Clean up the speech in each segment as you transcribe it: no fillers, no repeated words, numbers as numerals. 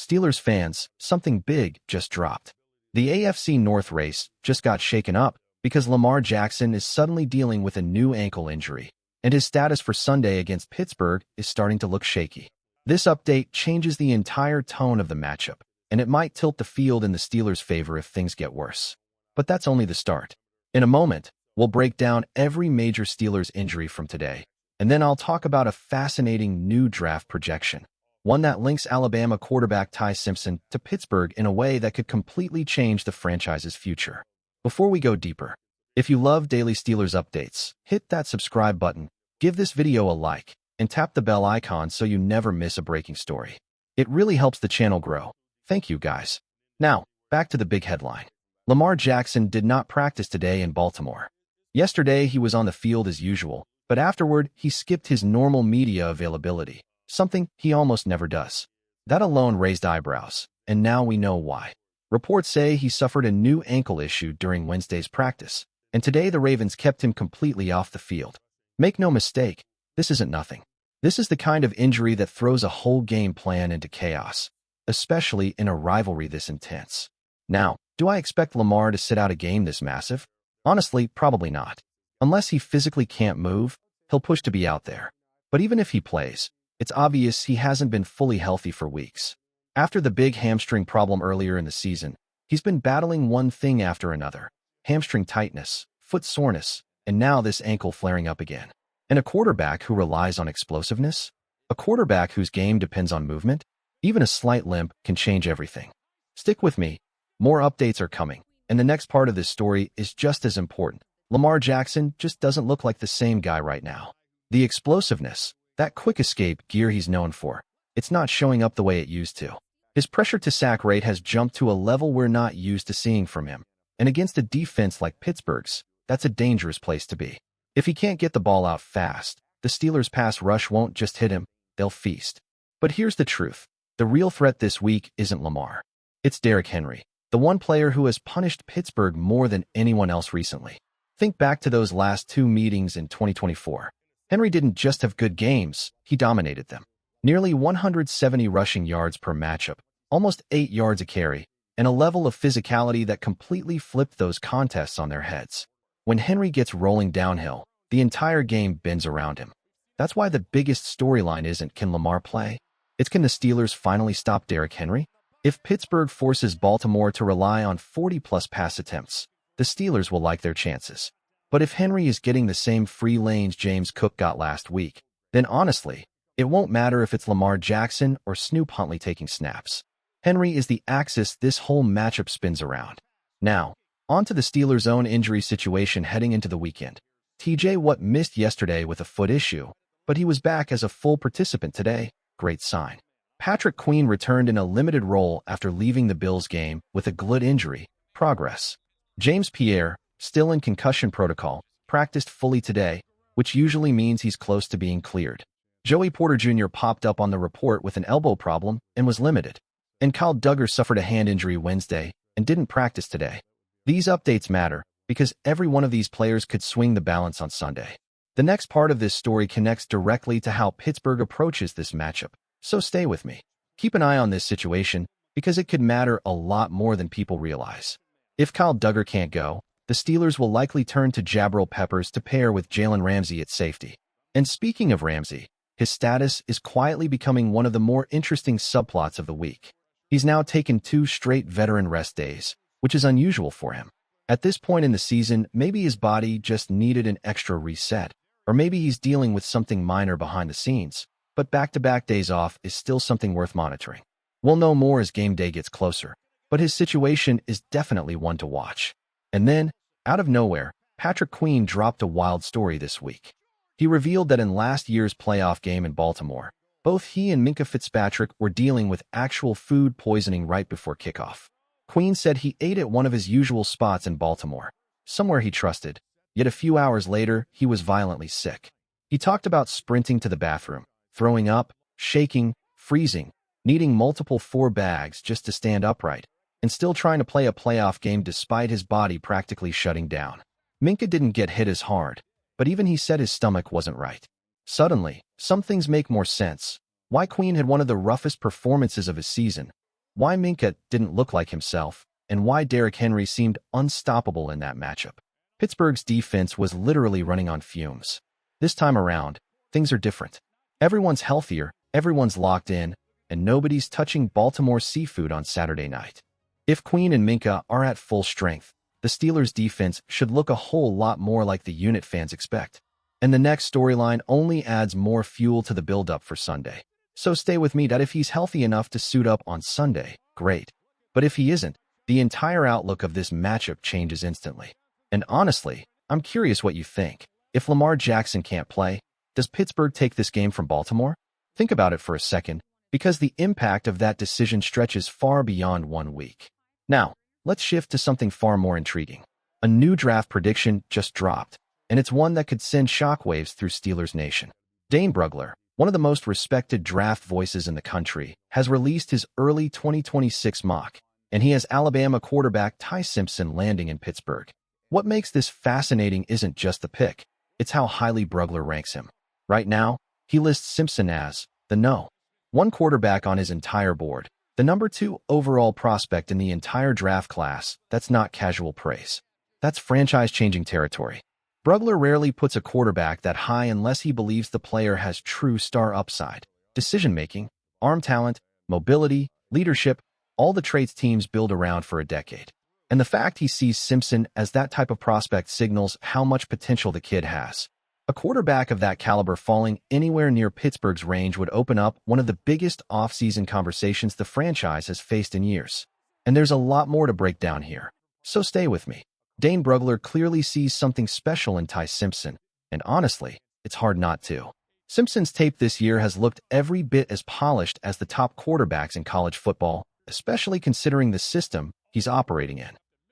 Steelers fans, something big just dropped. The AFC North race just got shaken up because Lamar Jackson is suddenly dealing with a new ankle injury, and his status for Sunday against Pittsburgh is starting to look shaky. This update changes the entire tone of the matchup, and it might tilt the field in the Steelers' favor if things get worse. But that's only the start. In a moment, we'll break down every major Steelers injury from today, and then I'll talk about a fascinating new draft projection, one that links Alabama quarterback Ty Simpson to Pittsburgh in a way that could completely change the franchise's future. Before we go deeper, if you love daily Steelers updates, hit that subscribe button, give this video a like, and tap the bell icon so you never miss a breaking story. It really helps the channel grow. Thank you, guys. Now, back to the big headline. Lamar Jackson did not practice today in Baltimore. Yesterday, he was on the field as usual, but afterward, he skipped his normal media availability, something he almost never does. That alone raised eyebrows, and now we know why. Reports say he suffered a new ankle issue during Wednesday's practice, and today the Ravens kept him completely off the field. Make no mistake, this isn't nothing. This is the kind of injury that throws a whole game plan into chaos, especially in a rivalry this intense. Now, do I expect Lamar to sit out a game this massive? Honestly, probably not. Unless he physically can't move, he'll push to be out there. But even if he plays, it's obvious he hasn't been fully healthy for weeks. After the big hamstring problem earlier in the season, he's been battling one thing after another: hamstring tightness, foot soreness, and now this ankle flaring up again. And a quarterback who relies on explosiveness? A quarterback whose game depends on movement? Even a slight limp can change everything. Stick with me. More updates are coming, and the next part of this story is just as important. Lamar Jackson just doesn't look like the same guy right now. The explosiveness, that quick escape gear he's known for, it's not showing up the way it used to. His pressure-to-sack rate has jumped to a level we're not used to seeing from him, and against a defense like Pittsburgh's, that's a dangerous place to be. If he can't get the ball out fast, the Steelers' pass rush won't just hit him, they'll feast. But here's the truth. The real threat this week isn't Lamar. It's Derrick Henry, the one player who has punished Pittsburgh more than anyone else recently. Think back to those last two meetings in 2024. Henry didn't just have good games, he dominated them. Nearly 170 rushing yards per matchup, almost 8 yards a carry, and a level of physicality that completely flipped those contests on their heads. When Henry gets rolling downhill, the entire game bends around him. That's why the biggest storyline isn't can Lamar play? It's can the Steelers finally stop Derrick Henry? If Pittsburgh forces Baltimore to rely on 40-plus pass attempts, the Steelers will like their chances. But if Henry is getting the same free lanes James Cook got last week, then honestly, it won't matter if it's Lamar Jackson or Snoop Huntley taking snaps. Henry is the axis this whole matchup spins around. Now, on to the Steelers' own injury situation heading into the weekend. TJ Watt missed yesterday with a foot issue, but he was back as a full participant today. Great sign. Patrick Queen returned in a limited role after leaving the Bills game with a glute injury. Progress. James Pierre, still in concussion protocol, practiced fully today, which usually means he's close to being cleared. Joey Porter Jr. popped up on the report with an elbow problem and was limited. And Kyle Duggar suffered a hand injury Wednesday and didn't practice today. These updates matter because every one of these players could swing the balance on Sunday. The next part of this story connects directly to how Pittsburgh approaches this matchup, so stay with me. Keep an eye on this situation because it could matter a lot more than people realize. If Kyle Duggar can't go, the Steelers will likely turn to Jabril Peppers to pair with Jalen Ramsey at safety. And speaking of Ramsey, his status is quietly becoming one of the more interesting subplots of the week. He's now taken 2 straight veteran rest days, which is unusual for him. At this point in the season, maybe his body just needed an extra reset, or maybe he's dealing with something minor behind the scenes, but back-to-back days off is still something worth monitoring. We'll know more as game day gets closer, but his situation is definitely one to watch. And then, out of nowhere, Patrick Queen dropped a wild story this week. He revealed that in last year's playoff game in Baltimore, both he and Minkah Fitzpatrick were dealing with actual food poisoning right before kickoff. Queen said he ate at one of his usual spots in Baltimore, somewhere he trusted, yet a few hours later, he was violently sick. He talked about sprinting to the bathroom, throwing up, shaking, freezing, needing multiple 4 bags just to stand upright, and still trying to play a playoff game despite his body practically shutting down. Minkah didn't get hit as hard, but even he said his stomach wasn't right. Suddenly, some things make more sense. Why Queen had one of the roughest performances of his season, why Minkah didn't look like himself, and why Derrick Henry seemed unstoppable in that matchup. Pittsburgh's defense was literally running on fumes. This time around, things are different. Everyone's healthier, everyone's locked in, and nobody's touching Baltimore's seafood on Saturday night. If Queen and Minkah are at full strength, the Steelers' defense should look a whole lot more like the unit fans expect. And the next storyline only adds more fuel to the build-up for Sunday. So stay with me that if he's healthy enough to suit up on Sunday, great. But if he isn't, the entire outlook of this matchup changes instantly. And honestly, I'm curious what you think. If Lamar Jackson can't play, does Pittsburgh take this game from Baltimore? Think about it for a second, because the impact of that decision stretches far beyond 1 week. Now, let's shift to something far more intriguing. A new draft prediction just dropped, and it's one that could send shockwaves through Steelers Nation. Dane Brugler, one of the most respected draft voices in the country, has released his early 2026 mock, and he has Alabama quarterback Ty Simpson landing in Pittsburgh. What makes this fascinating isn't just the pick, it's how highly Brugler ranks him. Right now, he lists Simpson as the No. 1 quarterback on his entire board, the number 2 overall prospect in the entire draft class. That's not casual praise. That's franchise-changing territory. Brugler rarely puts a quarterback that high unless he believes the player has true star upside, decision-making, arm talent, mobility, leadership, all the traits teams build around for a decade. And the fact he sees Simpson as that type of prospect signals how much potential the kid has. A quarterback of that caliber falling anywhere near Pittsburgh's range would open up one of the biggest offseason conversations the franchise has faced in years. And there's a lot more to break down here. So stay with me. Dane Brugler clearly sees something special in Ty Simpson, and honestly, it's hard not to. Simpson's tape this year has looked every bit as polished as the top quarterbacks in college football, especially considering the system he's operating in.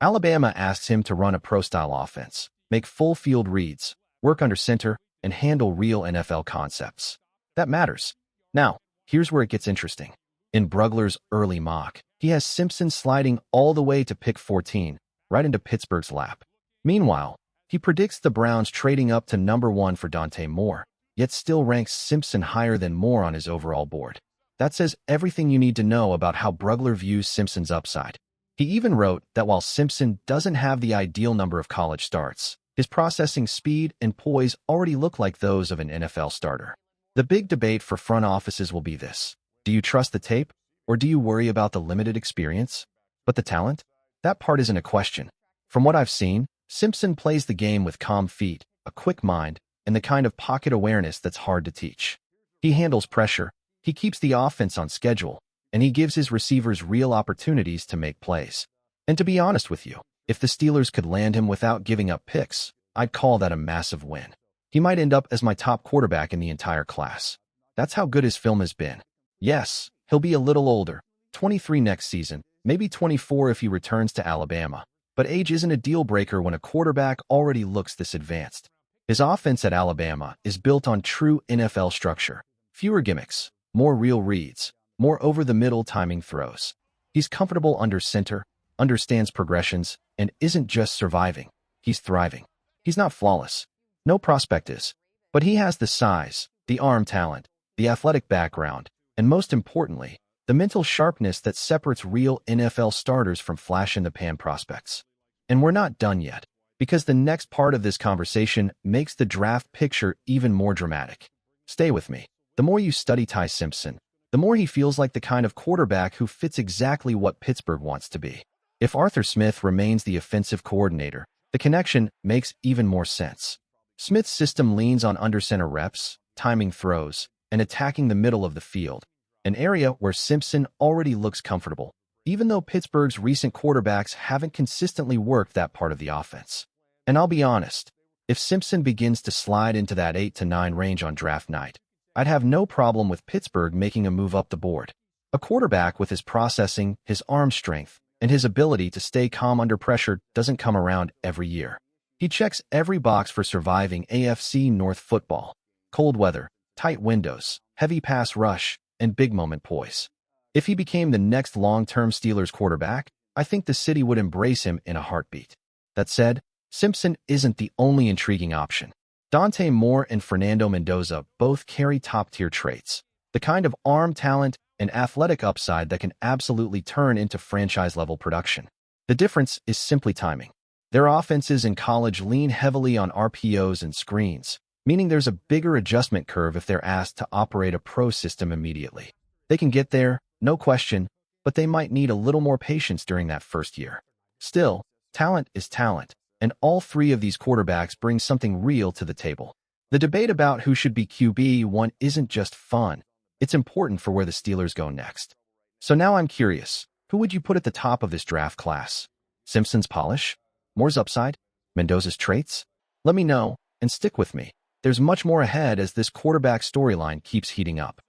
Alabama asks him to run a pro-style offense, make full-field reads, work under center, and handle real NFL concepts. That matters. Now, here's where it gets interesting. In Brugler's early mock, he has Simpson sliding all the way to pick 14, right into Pittsburgh's lap. Meanwhile, he predicts the Browns trading up to number 1 for Dante Moore, yet still ranks Simpson higher than Moore on his overall board. That says everything you need to know about how Brugler views Simpson's upside. He even wrote that while Simpson doesn't have the ideal number of college starts, his processing speed and poise already look like those of an NFL starter. The big debate for front offices will be this: do you trust the tape, or do you worry about the limited experience? But the talent? That part isn't a question. From what I've seen, Simpson plays the game with calm feet, a quick mind, and the kind of pocket awareness that's hard to teach. He handles pressure, he keeps the offense on schedule, and he gives his receivers real opportunities to make plays. And to be honest with you, if the Steelers could land him without giving up picks, I'd call that a massive win. He might end up as my top quarterback in the entire class. That's how good his film has been. Yes, he'll be a little older, 23 next season, maybe 24 if he returns to Alabama. But age isn't a deal-breaker when a quarterback already looks this advanced. His offense at Alabama is built on true NFL structure. Fewer gimmicks, more real reads, more over-the-middle timing throws. He's comfortable under center, understands progressions, and isn't just surviving. He's thriving. He's not flawless. No prospect is. But he has the size, the arm talent, the athletic background, and most importantly, the mental sharpness that separates real NFL starters from flash-in-the-pan prospects. And we're not done yet, because the next part of this conversation makes the draft picture even more dramatic. Stay with me. The more you study Ty Simpson, the more he feels like the kind of quarterback who fits exactly what Pittsburgh wants to be. If Arthur Smith remains the offensive coordinator, the connection makes even more sense. Smith's system leans on under-center reps, timing throws, and attacking the middle of the field, an area where Simpson already looks comfortable, even though Pittsburgh's recent quarterbacks haven't consistently worked that part of the offense. And I'll be honest, if Simpson begins to slide into that 8 to 9 range on draft night, I'd have no problem with Pittsburgh making a move up the board. A quarterback with his processing, his arm strength, and his ability to stay calm under pressure doesn't come around every year. He checks every box for surviving AFC North football: cold weather, tight windows, heavy pass rush, and big moment poise. If he became the next long-term Steelers quarterback, I think the city would embrace him in a heartbeat. That said, Simpson isn't the only intriguing option. Dante Moore and Fernando Mendoza both carry top-tier traits, the kind of arm talent an athletic upside that can absolutely turn into franchise-level production. The difference is simply timing. Their offenses in college lean heavily on RPOs and screens, meaning there's a bigger adjustment curve if they're asked to operate a pro system immediately. They can get there, no question, but they might need a little more patience during that first year. Still, talent is talent, and all three of these quarterbacks bring something real to the table. The debate about who should be QB1 isn't just fun, it's important for where the Steelers go next. So now I'm curious, who would you put at the top of this draft class? Simpson's polish? Moore's upside? Mendoza's traits? Let me know, and stick with me. There's much more ahead as this quarterback storyline keeps heating up.